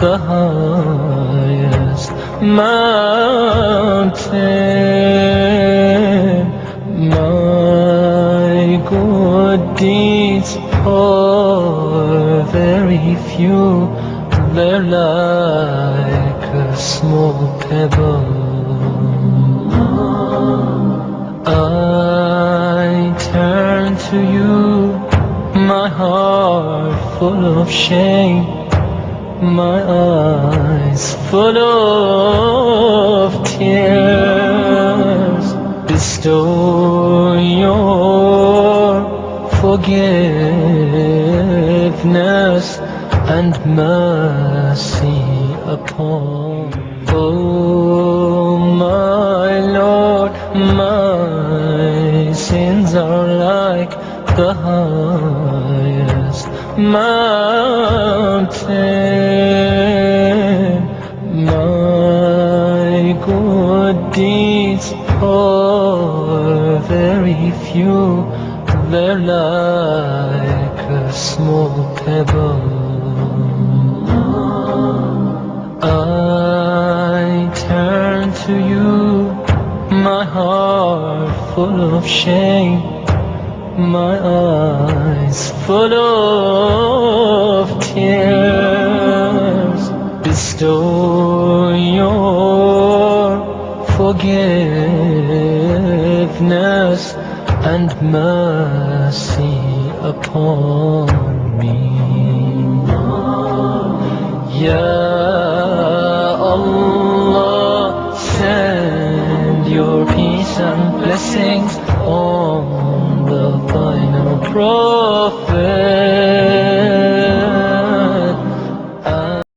the highest mountain. My good deeds are very few, they're like a small pebble. I turn to you, my heart full of shame, my eyes full of tears. Bestow your forgiveness and mercy upon. Oh my Lord, my sins are like the highest mountain. My good deeds are very few, they're like a small pebble. I turn to you, my heart full of shame, my eyes full of tears. Bestow your forgiveness and mercy upon me. Ya Allah, send your peace and blessings on the final prophet.